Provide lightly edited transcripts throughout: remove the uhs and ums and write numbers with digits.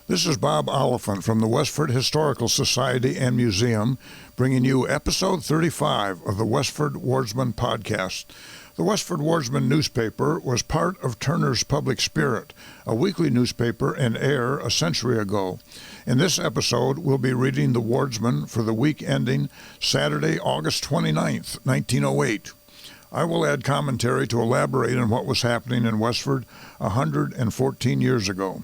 This is Bob Oliphant from the Westford Historical Society and Museum, bringing you episode 35 of the Westford Wardsman podcast. The Westford Wardsman newspaper was part of Turner's Public Spirit, a weekly newspaper in Ayr a century ago. In this episode, we'll be reading the Wardsman for the week ending Saturday, August 29th, 1908. I will add commentary to elaborate on what was happening in Westford 114 years ago.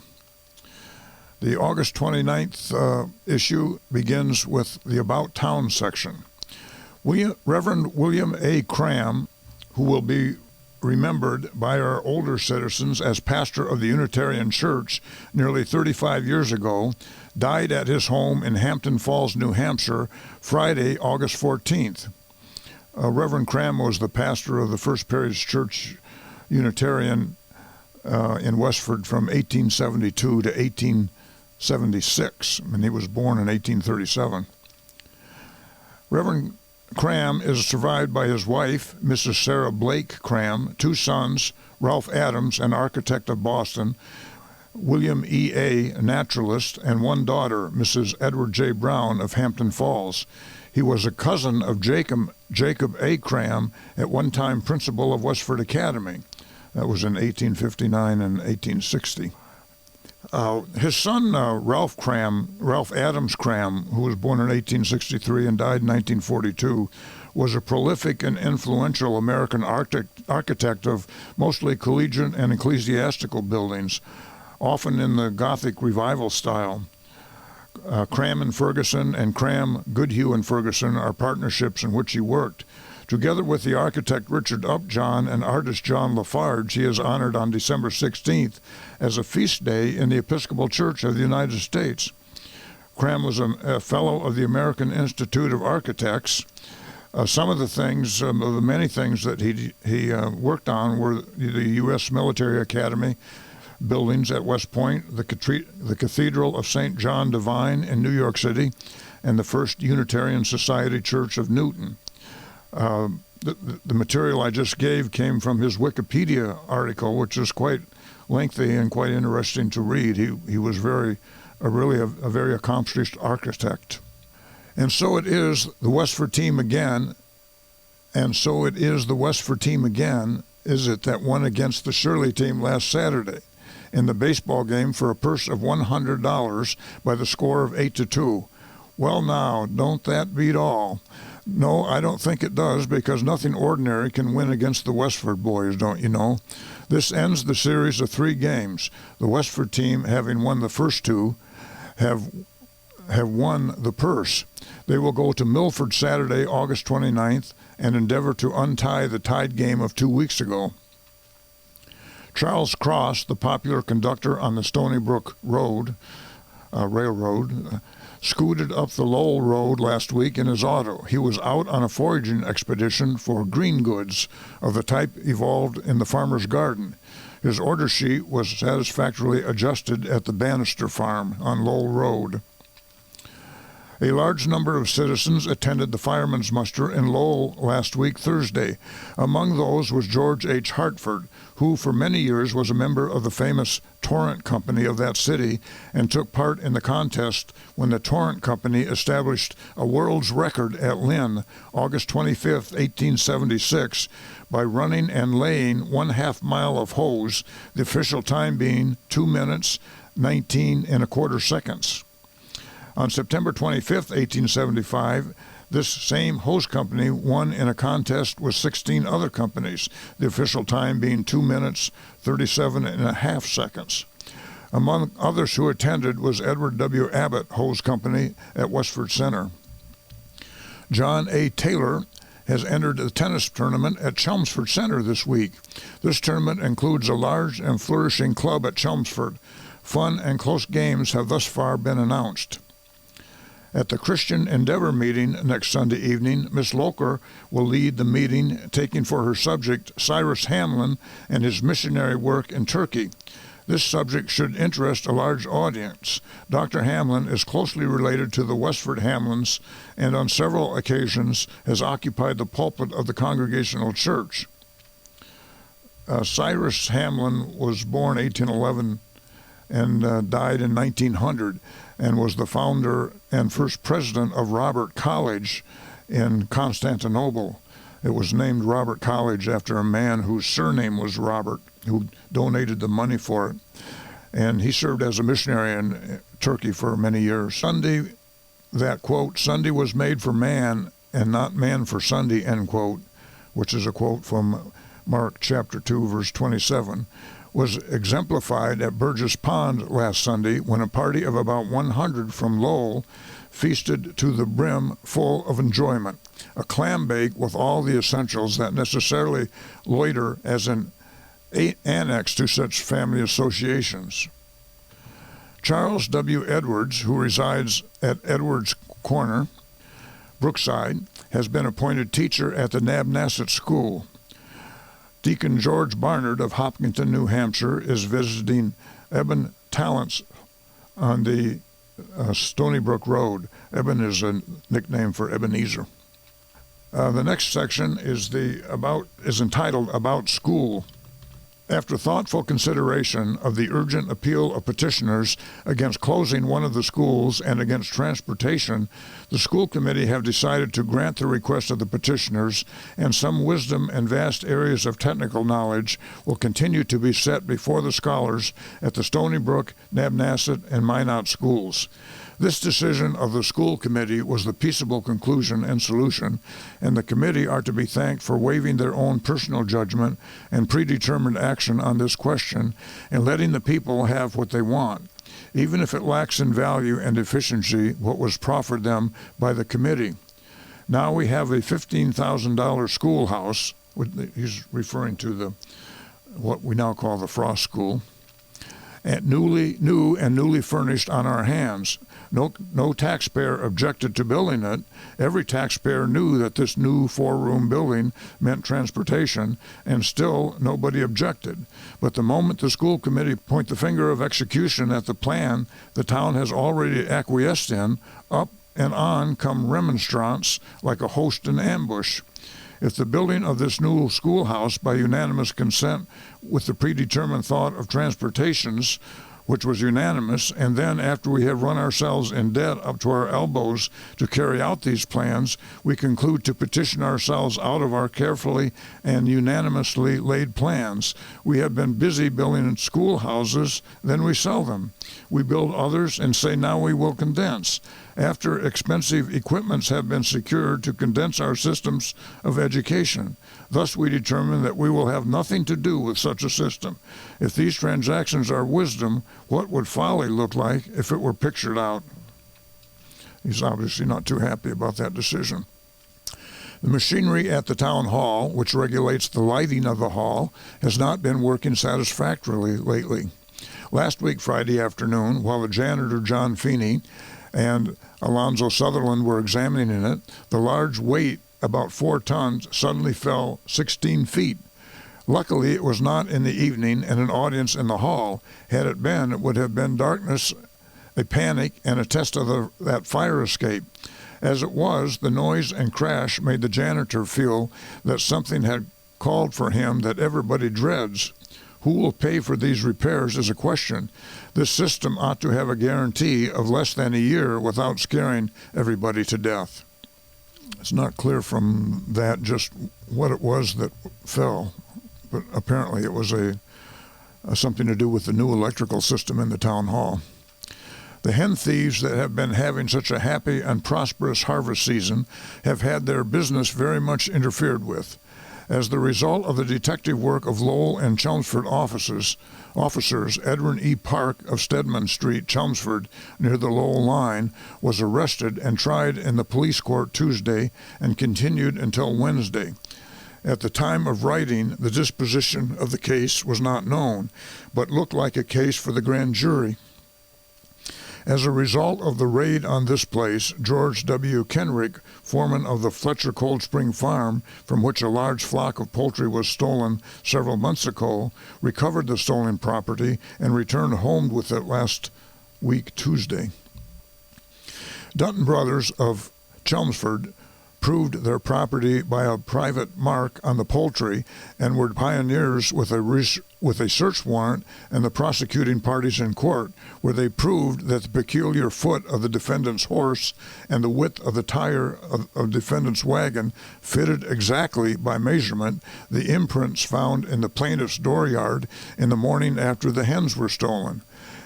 The August 29th issue begins with the About Town section. Reverend William A. Cram, who will be remembered by our older citizens as pastor of the Unitarian Church nearly 35 years ago, died at his home in Hampton Falls, New Hampshire, Friday, August 14th. Reverend Cram was the pastor of the First Parish Church Unitarian in Westford from 1872 to 1876, and he was born in 1837. Reverend Cram is survived by his wife, Mrs. Sarah Blake Cram, two sons, Ralph Adams, an architect of Boston, William E. A., a naturalist, and one daughter, Mrs. Edward J. Brown of Hampton Falls. He was a cousin of Jacob A. Cram, at one time principal of Westford Academy. That was in 1859 and 1860. His son, Ralph Adams Cram, who was born in 1863 and died in 1942, was a prolific and influential American architect of mostly collegiate and ecclesiastical buildings, often in the Gothic Revival style. Cram and Ferguson and Cram, Goodhue and Ferguson are partnerships in which he worked. Together with the architect Richard Upjohn and artist John Lafarge, he is honored on December 16th as a feast day in the Episcopal Church of the United States. Cram was a fellow of the American Institute of Architects. Some of the many things that he worked on were the U.S. Military Academy buildings at West Point, the Cathedral of St. John Divine in New York City, and the First Unitarian Society Church of Newton. The material I just gave came from his Wikipedia article, which is quite lengthy and quite interesting to read. He was really a very accomplished architect. And so it is the Westford team again, is it, that won against the Shirley team last Saturday in the baseball game for a purse of $100 by the score of 8-2. Well now, don't that beat all? No, I don't think it does, because nothing ordinary can win against the Westford boys, don't you know? This ends the series of 3 games. The Westford team, having won the first 2, have won the purse. They will go to Milford Saturday, August 29th, and endeavor to untie the tied game of 2 weeks ago. Charles Cross, the popular conductor on the Stony Brook Railroad, scooted up the Lowell Road last week in his auto. He was out on a foraging expedition for green goods of the type evolved in the farmer's garden. His order sheet was satisfactorily adjusted at the Bannister Farm on Lowell Road. A large number of citizens attended the firemen's muster in Lowell last week, Thursday. Among those was George H. Hartford, who for many years was a member of the famous Torrent Company of that city and took part in the contest when the Torrent Company established a world's record at Lynn, August 25, 1876, by running and laying 1/2 mile of hose, the official time being 2 minutes, 19 1/4 seconds. On September 25, 1875, this same hose company won in a contest with 16 other companies, the official time being 2 minutes, 37 1/2 seconds. Among others who attended was Edward W. Abbott Hose Company at Westford Center. John A. Taylor has entered the tennis tournament at Chelmsford Center this week. This tournament includes a large and flourishing club at Chelmsford. Fun and close games have thus far been announced. At the Christian Endeavor meeting next Sunday evening, Miss Loker will lead the meeting, taking for her subject Cyrus Hamlin and his missionary work in Turkey. This subject should interest a large audience. Dr. Hamlin is closely related to the Westford Hamlins and on several occasions has occupied the pulpit of the Congregational Church. Cyrus Hamlin was born 1811 and died in 1900, and was the founder and first president of Robert College in Constantinople. It was named Robert College after a man whose surname was Robert, who donated the money for it. And he served as a missionary in Turkey for many years. Sunday, that quote, "Sunday was made for man and not man for Sunday," end quote, which is a quote from Mark chapter 2, verse 27, was exemplified at Burgess Pond last Sunday when a party of about 100 from Lowell feasted to the brim full of enjoyment. A clam bake with all the essentials that necessarily loiter as an annex to such family associations. Charles W. Edwards, who resides at Edwards Corner, Brookside, has been appointed teacher at the Nabnasset School. Deacon George Barnard of Hopkinton, New Hampshire, is visiting Eben Talents on the Stony Brook Road. Eben is a nickname for Ebenezer. The next section is entitled About School. After thoughtful consideration of the urgent appeal of petitioners against closing one of the schools and against transportation, the school committee have decided to grant the request of the petitioners, and some wisdom and vast areas of technical knowledge will continue to be set before the scholars at the Stony Brook, Nabnasset, and Minot schools. This decision of the school committee was the peaceable conclusion and solution, and the committee are to be thanked for waiving their own personal judgment and predetermined action on this question and letting the people have what they want, even if it lacks in value and efficiency what was proffered them by the committee. Now we have a $15,000 schoolhouse, he's referring to what we now call the Frost School, and newly furnished on our hands. No taxpayer objected to building it. Every taxpayer knew that this new 4-room building meant transportation, and still nobody objected. But the moment the school committee point the finger of execution at the plan the town has already acquiesced in, up and on come remonstrants like a host in ambush. If the building of this new schoolhouse by unanimous consent with the predetermined thought of transportations, which was unanimous, and then after we have run ourselves in debt up to our elbows to carry out these plans, we conclude to petition ourselves out of our carefully and unanimously laid plans. We have been busy building schoolhouses, then we sell them. We build others and say now we will condense. After expensive equipments have been secured to condense our systems of education. Thus we determine that we will have nothing to do with such a system. If these transactions are wisdom, what would folly look like if it were pictured out? He's obviously not too happy about that decision. The machinery at the town hall, which regulates the lighting of the hall, has not been working satisfactorily lately. Last week, Friday afternoon, while the janitor John Feeney and Alonzo Sutherland were examining it, the large weight, about 4 tons, suddenly fell 16 feet. Luckily, it was not in the evening and an audience in the hall. Had it been, it would have been darkness, a panic, and a test of that fire escape. As it was, the noise and crash made the janitor feel that something had called for him that everybody dreads. Who will pay for these repairs is a question. This system ought to have a guarantee of less than a year without scaring everybody to death. It's not clear from that just what it was that fell, but apparently it was something to do with the new electrical system in the town hall. The hen thieves that have been having such a happy and prosperous harvest season have had their business very much interfered with. As the result of the detective work of Lowell and Chelmsford officers, Edwin E. Park of Stedman Street, Chelmsford, near the Lowell line, was arrested and tried in the police court Tuesday and continued until Wednesday. At the time of writing, the disposition of the case was not known, but looked like a case for the grand jury. As a result of the raid on this place, George W. Kenrick, foreman of the Fletcher Cold Spring Farm, from which a large flock of poultry was stolen several months ago, recovered the stolen property and returned home with it last week, Tuesday. Dutton Brothers of Chelmsford proved their property by a private mark on the poultry and were pioneers with a with a search warrant and the prosecuting parties in court, where they proved that the peculiar foot of the defendant's horse and the width of the tire of defendant's wagon fitted exactly by measurement the imprints found in the plaintiff's dooryard in the morning after the hens were stolen.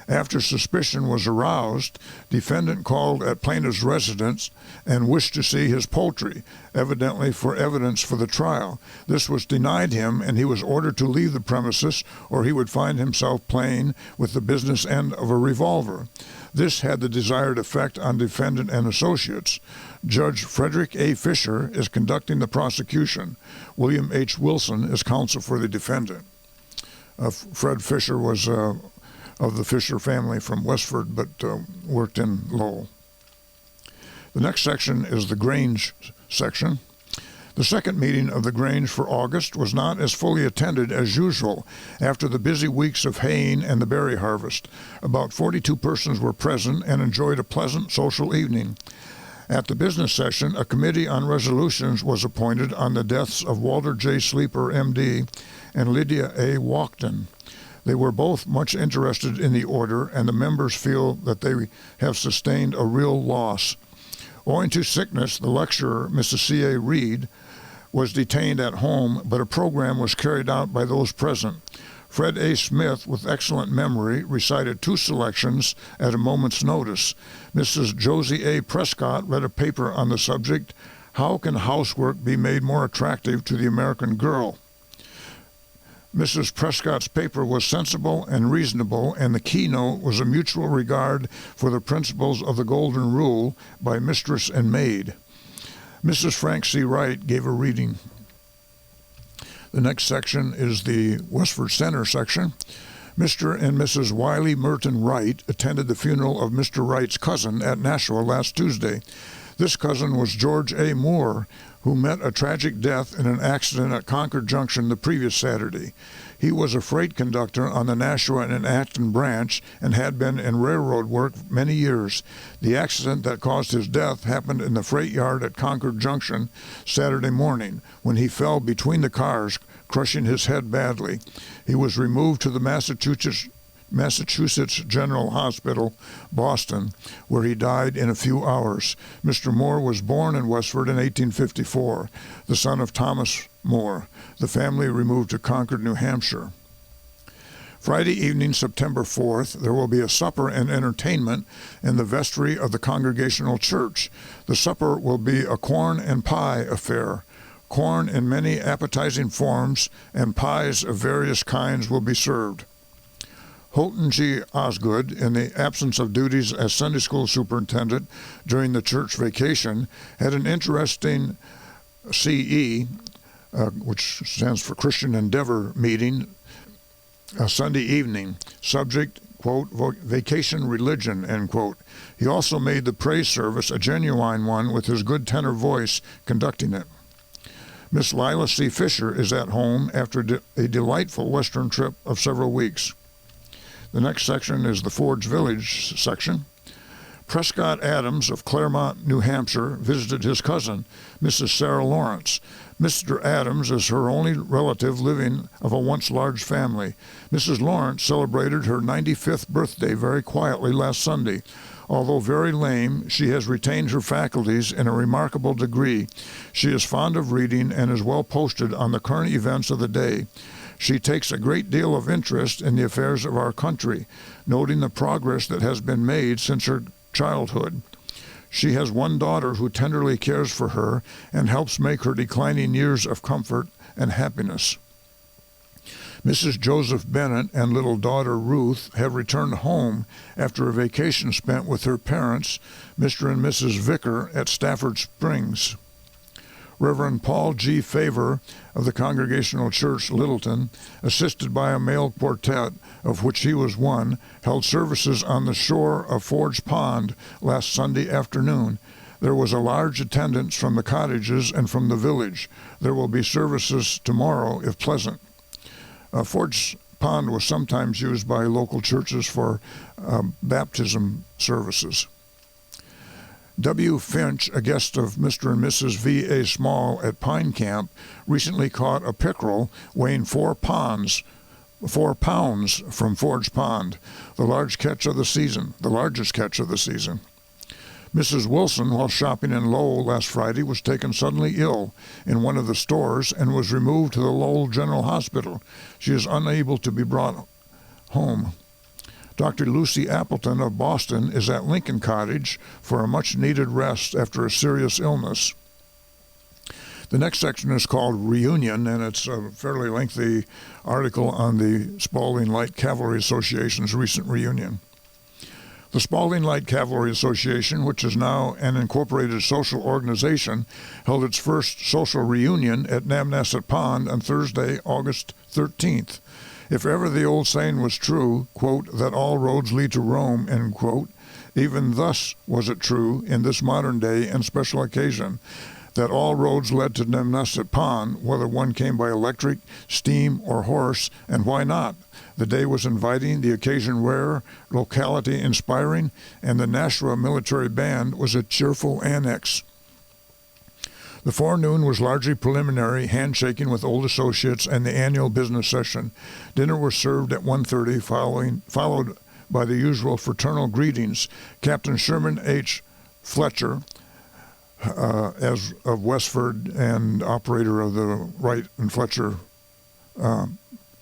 After suspicion was aroused, defendant called at plaintiff's residence and wished to see his poultry, evidently for evidence for the trial. This was denied him, and he was ordered to leave the premises, or he would find himself playing with the business end of a revolver. This had the desired effect on defendant and associates. Judge Frederick A. Fisher is conducting the prosecution. William H. Wilson is counsel for the defendant. Fred Fisher was of the Fisher family from Westford, but worked in Lowell. The next section is the Grange section. The second meeting of the Grange for August was not as fully attended as usual after the busy weeks of haying and the berry harvest. About 42 persons were present and enjoyed a pleasant social evening. At the business session, a committee on resolutions was appointed on the deaths of Walter J. Sleeper, M.D., and Lydia A. Walkton. They were both much interested in the order, and the members feel that they have sustained a real loss. Owing to sickness, the lecturer, Mrs. C.A. Reed, was detained at home, but a program was carried out by those present. Fred A. Smith, with excellent memory, recited 2 selections at a moment's notice. Mrs. Josie A. Prescott read a paper on the subject, "How Can Housework Be Made More Attractive to the American Girl?" Mrs. Prescott's paper was sensible and reasonable, and the keynote was a mutual regard for the principles of the Golden Rule by mistress and maid. Mrs. Frank C. Wright gave a reading. The next section is the Westford Center section. Mr. and Mrs. Wiley Merton Wright attended the funeral of Mr. Wright's cousin at Nashua last Tuesday. This cousin was George A. Moore, who met a tragic death in an accident at Concord Junction the previous Saturday. He was a freight conductor on the Nashua and Acton branch and had been in railroad work many years. The accident that caused his death happened in the freight yard at Concord Junction Saturday morning, when he fell between the cars, crushing his head badly. He was removed to the Massachusetts General Hospital, Boston, where he died in a few hours. Mr. Moore was born in Westford in 1854, the son of Thomas Moore. The family removed to Concord, New Hampshire. Friday evening, September 4th, there will be a supper and entertainment in the vestry of the Congregational Church. The supper will be a corn and pie affair. Corn in many appetizing forms and pies of various kinds will be served. Holton G. Osgood, in the absence of duties as Sunday school superintendent during the church vacation, had an interesting CE, which stands for Christian Endeavor, meeting Sunday evening. Subject, quote, vacation religion, end quote. He also made the praise service a genuine one with his good tenor voice conducting it. Miss Lila C. Fisher is at home after a delightful Western trip of several weeks. The next section is the Forge Village section. Prescott Adams of Claremont, New Hampshire, visited his cousin, Mrs. Sarah Lawrence. Mr. Adams is her only relative living of a once large family. Mrs. Lawrence celebrated her 95th birthday very quietly last Sunday. Although very lame, she has retained her faculties in a remarkable degree. She is fond of reading and is well posted on the current events of the day. She takes a great deal of interest in the affairs of our country, noting the progress that has been made since her childhood. She has one daughter who tenderly cares for her and helps make her declining years of comfort and happiness. Mrs. Joseph Bennett and little daughter Ruth have returned home after a vacation spent with her parents, Mr. and Mrs. Vicker, at Stafford Springs. Reverend Paul G. Favor of the Congregational Church, Littleton, assisted by a male quartet, of which he was one, held services on the shore of Forge Pond last Sunday afternoon. There was a large attendance from the cottages and from the village. There will be services tomorrow, if pleasant. Forge Pond was sometimes used by local churches for baptism services. W. Finch, a guest of Mr. and Mrs. V. A. Small at Pine Camp, recently caught a pickerel weighing 4 pounds 4 pounds from Forge Pond, the largest catch of the season. Mrs. Wilson, while shopping in Lowell last Friday, was taken suddenly ill in one of the stores and was removed to the Lowell General Hospital. She is unable to be brought home. Dr. Lucy Appleton of Boston is at Lincoln Cottage for a much-needed rest after a serious illness. The next section is called Reunion, and it's a fairly lengthy article on the Spalding Light Cavalry Association's recent reunion. The Spalding Light Cavalry Association, which is now an incorporated social organization, held its first social reunion at Namnasset Pond on Thursday, August 13th. If ever the old saying was true, quote, that all roads lead to Rome, end quote, even thus was it true in this modern day and special occasion, that all roads led to Namnasset Pond, whether one came by electric, steam, or horse, and why not? The day was inviting, the occasion rare, locality inspiring, and the Nashua Military Band was a cheerful annex. The forenoon was largely preliminary, handshaking with old associates and the annual business session. Dinner was served at 1:30, followed by the usual fraternal greetings. Captain Sherman H. Fletcher, as of Westford and operator of the Wright and Fletcher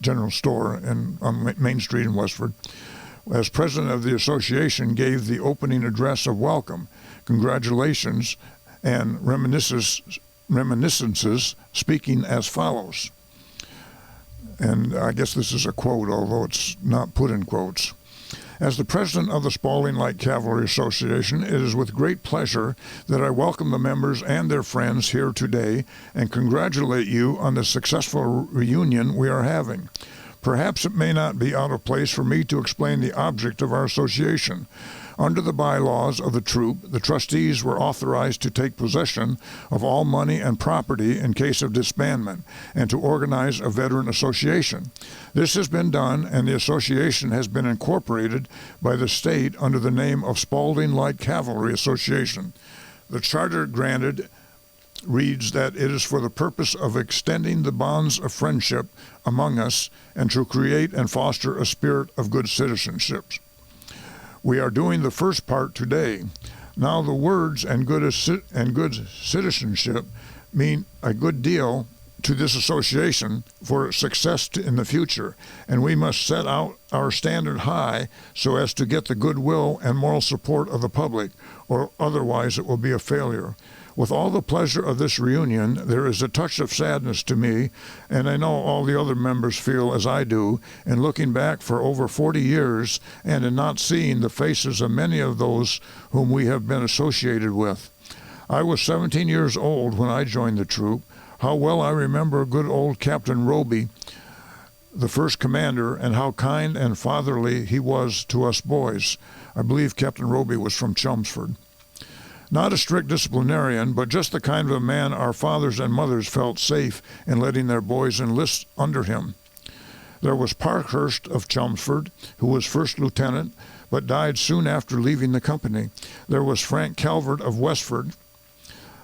General Store on Main Street in Westford, as president of the association, gave the opening address of welcome, congratulations, and reminiscences, speaking as follows. And I guess this is a quote, although it's not put in quotes. As the president of the Spalding Light Cavalry Association, it is with great pleasure that I welcome the members and their friends here today and congratulate you on the successful reunion we are having. Perhaps it may not be out of place for me to explain the object of our association. Under the bylaws of the troop, the trustees were authorized to take possession of all money and property in case of disbandment and to organize a veteran association. This has been done, and the association has been incorporated by the state under the name of Spalding Light Cavalry Association. The charter granted reads that it is for the purpose of extending the bonds of friendship among us and to create and foster a spirit of good citizenship. We are doing the first part today. Now the words and good citizenship mean a good deal to this association for its success in the future, and we must set out our standard high so as to get the goodwill and moral support of the public, or otherwise it will be a failure. With all the pleasure of this reunion, there is a touch of sadness to me, and I know all the other members feel as I do, in looking back for over 40 years and in not seeing the faces of many of those whom we have been associated with. I was 17 years old when I joined the troop. How well I remember good old Captain Roby, the first commander, and how kind and fatherly he was to us boys. I believe Captain Roby was from Chelmsford. Not a strict disciplinarian, but just the kind of a man our fathers and mothers felt safe in letting their boys enlist under him. There was Parkhurst of Chelmsford, who was first lieutenant, but died soon after leaving the company. There was Frank Calvert of Westford.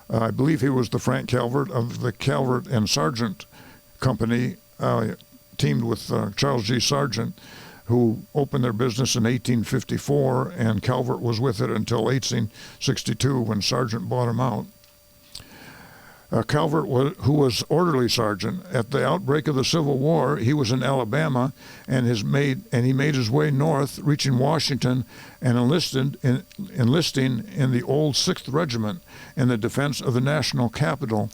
I believe he was the Frank Calvert of the Calvert and Sargent Company, teamed with Charles G. Sargent, who opened their business in 1854, and Calvert was with it until 1862 when Sargent bought him out. Calvert, who was orderly sergeant at the outbreak of the Civil War, he was in Alabama, and he made his way north, reaching Washington, and enlisting in the old 6th Regiment in the defense of the national capital.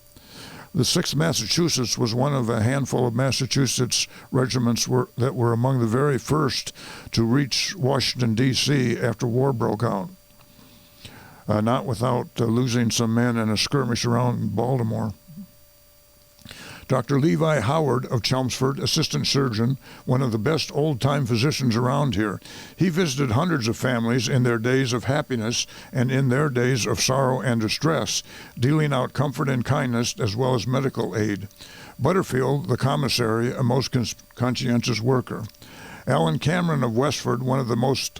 The 6th Massachusetts was one of a handful of Massachusetts regiments that were among the very first to reach Washington, D.C. after war broke out, not without losing some men in a skirmish around Baltimore. Dr. Levi Howard of Chelmsford, assistant surgeon, one of the best old-time physicians around here. He visited hundreds of families in their days of happiness and in their days of sorrow and distress, dealing out comfort and kindness as well as medical aid. Butterfield, the commissary, a most conscientious worker. Alan Cameron of Westford, one of the most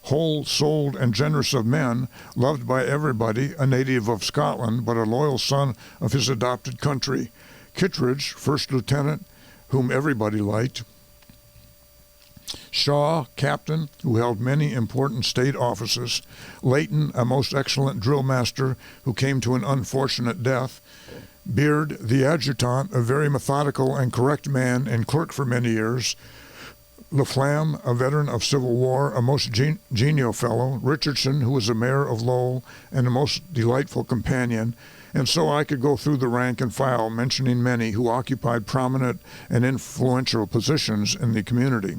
whole-souled and generous of men, loved by everybody, a native of Scotland, but a loyal son of his adopted country. Kittredge, first lieutenant, whom everybody liked. Shaw, captain, who held many important state offices. Layton, a most excellent drill master who came to an unfortunate death. Beard, the adjutant, a very methodical and correct man and clerk for many years. Laflamme, a veteran of Civil War, a most genial fellow. Richardson, who was the mayor of Lowell and a most delightful companion. And so I could go through the rank and file, mentioning many who occupied prominent and influential positions in the community.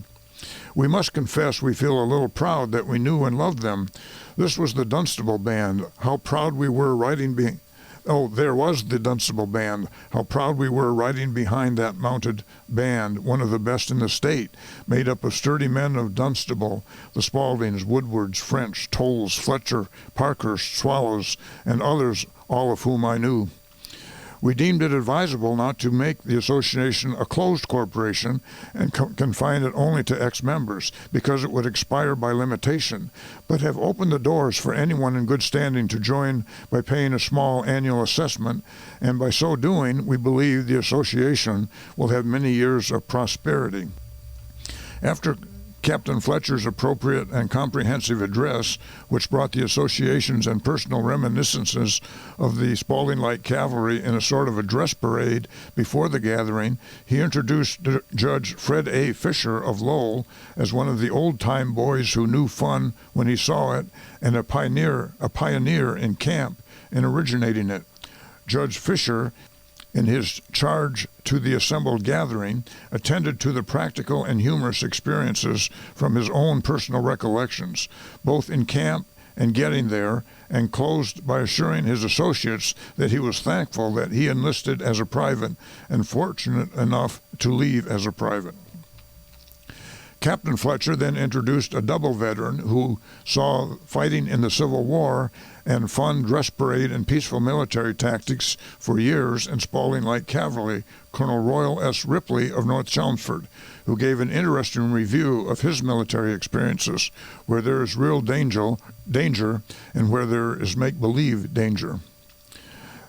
We must confess we feel a little proud that we knew and loved them. This was the Dunstable Band. How proud we were there was the Dunstable Band. How proud we were riding behind that mounted band, one of the best in the state, made up of sturdy men of Dunstable, the Spauldings, Woodwards, French, Tolles, Fletcher, Parkhurst, Swallows, and others, all of whom I knew. We deemed it advisable not to make the association a closed corporation and confine it only to ex-members, because it would expire by limitation, but have opened the doors for anyone in good standing to join by paying a small annual assessment, and by so doing, we believe the association will have many years of prosperity. After Captain Fletcher's appropriate and comprehensive address, which brought the associations and personal reminiscences of the Spaulding Light Cavalry in a sort of a dress parade before the gathering, he introduced Judge Fred A. Fisher of Lowell as one of the old-time boys who knew fun when he saw it, and a pioneer in camp in originating it. Judge Fisher, in his charge to the assembled gathering, attended to the practical and humorous experiences from his own personal recollections, both in camp and getting there, and closed by assuring his associates that he was thankful that he enlisted as a private and fortunate enough to leave as a private. Captain Fletcher then introduced a double veteran who saw fighting in the Civil War and fun dress parade and peaceful military tactics for years in Spaulding Light Cavalry, Colonel Royal S. Ripley of North Chelmsford, who gave an interesting review of his military experiences, where there is real danger and where there is make-believe danger.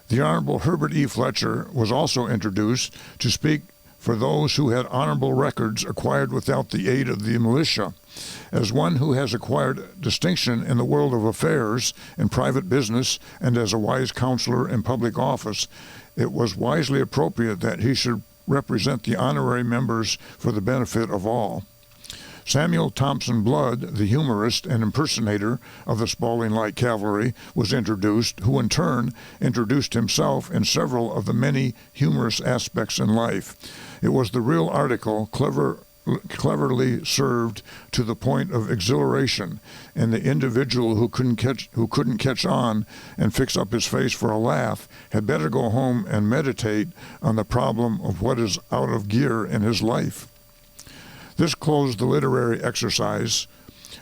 The Honorable Herbert E. Fletcher was also introduced to speak for those who had honorable records acquired without the aid of the militia. As one who has acquired distinction in the world of affairs and private business, and as a wise counselor in public office, it was wisely appropriate that he should represent the honorary members for the benefit of all. Samuel Thompson Blood, the humorist and impersonator of the Spaulding Light Cavalry, was introduced, who in turn introduced himself in several of the many humorous aspects in life. It was the real article, cleverly served to the point of exhilaration, and the individual who couldn't catch on and fix up his face for a laugh had better go home and meditate on the problem of what is out of gear in his life. This closed the literary exercises,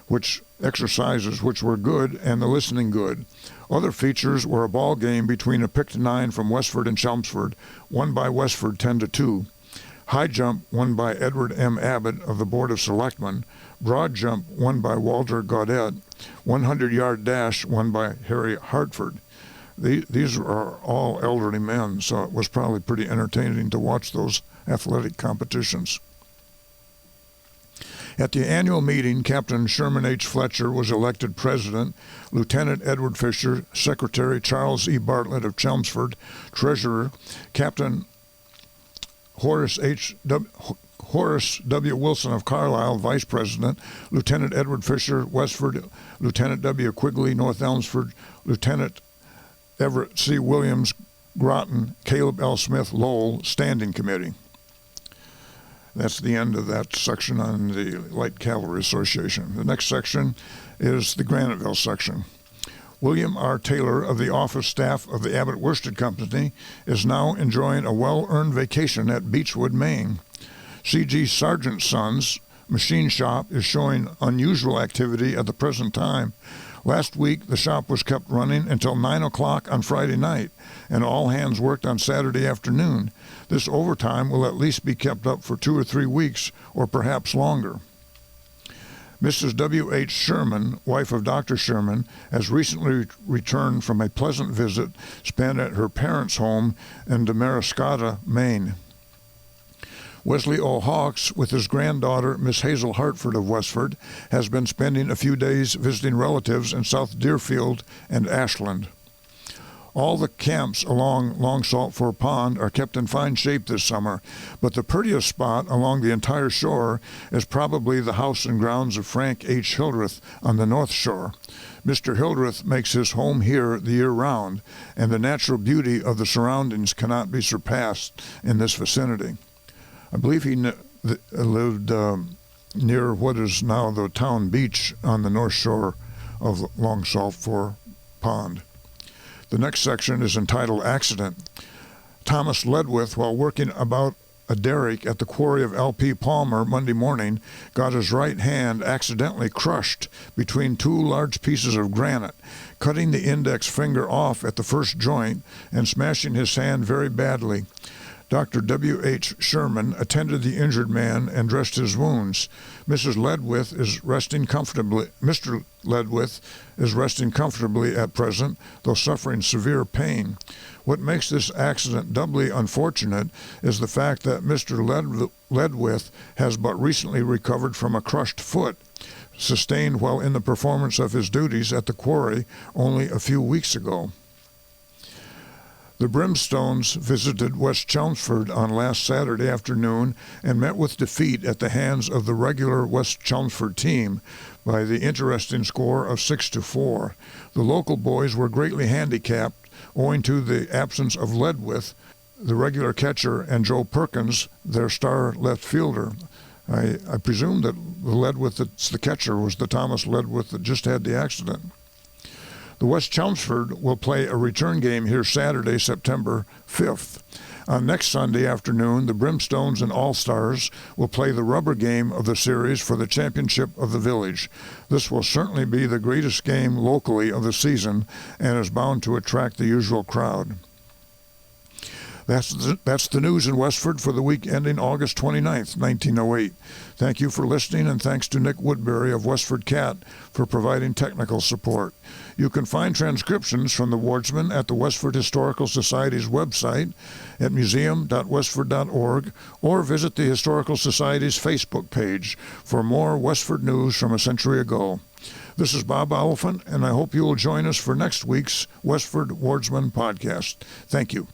which were good, and the listening good. Other features were a ball game between a picked nine from Westford and Chelmsford, won by Westford 10-2. High jump won by Edward M. Abbott of the Board of Selectmen. Broad jump won by Walter Gaudet. 100-yard dash won by Harry Hartford. These are all elderly men, so it was probably pretty entertaining to watch those athletic competitions. At the annual meeting, Captain Sherman H. Fletcher was elected president, Lieutenant Edward Fisher, Secretary Charles E. Bartlett of Chelmsford, Treasurer, Captain Horace W. Wilson of Carlisle, Vice President, Lieutenant Edward Fisher, Westford, Lieutenant W. Quigley, North Elmsford, Lieutenant Everett C. Williams, Groton, Caleb L. Smith, Lowell, Standing Committee. That's the end of that section on the Light Cavalry Association. The next section is the Graniteville section. William R. Taylor of the office staff of the Abbott Worsted Company is now enjoying a well-earned vacation at Beechwood, Maine. C.G. Sargent's Sons machine shop is showing unusual activity at the present time. Last week, the shop was kept running until 9 o'clock on Friday night, and all hands worked on Saturday afternoon. This overtime will at least be kept up for 2 or 3 weeks, or perhaps longer. Mrs. W.H. Sherman, wife of Dr. Sherman, has recently returned from a pleasant visit spent at her parents' home in Damariscotta, Maine. Wesley O. Hawks, with his granddaughter, Miss Hazel Hartford of Westford, has been spending a few days visiting relatives in South Deerfield and Ashland. All the camps along Long Salt Fort Pond are kept in fine shape this summer, but the prettiest spot along the entire shore is probably the house and grounds of Frank H. Hildreth on the North Shore. Mr. Hildreth makes his home here the year round, and the natural beauty of the surroundings cannot be surpassed in this vicinity. I believe he lived near what is now the town beach on the North Shore of Long Salt Fort Pond. The next section is entitled Accident. Thomas Ledwith, while working about a derrick at the quarry of L.P. Palmer Monday morning, got his right hand accidentally crushed between two large pieces of granite, cutting the index finger off at the first joint and smashing his hand very badly. Dr. W.H. Sherman attended the injured man and dressed his wounds. Mr. Ledwith is resting comfortably at present, though suffering severe pain. What makes this accident doubly unfortunate is the fact that Mr. Ledwith has but recently recovered from a crushed foot, sustained while in the performance of his duties at the quarry only a few weeks ago. The Brimstones visited West Chelmsford on last Saturday afternoon and met with defeat at the hands of the regular West Chelmsford team by the interesting score of 6-4. The local boys were greatly handicapped owing to the absence of Ledwith, the regular catcher, and Joe Perkins, their star left fielder. I presume that the Ledwith that's the catcher was the Thomas Ledwith that just had the accident. The West Chelmsford will play a return game here Saturday, September 5th. On next Sunday afternoon, the Brimstones and All-Stars will play the rubber game of the series for the championship of the village. This will certainly be the greatest game locally of the season and is bound to attract the usual crowd. That's the news in Westford for the week ending August 29th, 1908. Thank you for listening, and thanks to Nick Woodbury of WestfordCAT for providing technical support. You can find transcriptions from the Wardsman at the Westford Historical Society's website at museum.westford.org or visit the Historical Society's Facebook page for more Westford news from a century ago. This is Bob Oliphant, and I hope you will join us for next week's Westford Wardsman podcast. Thank you.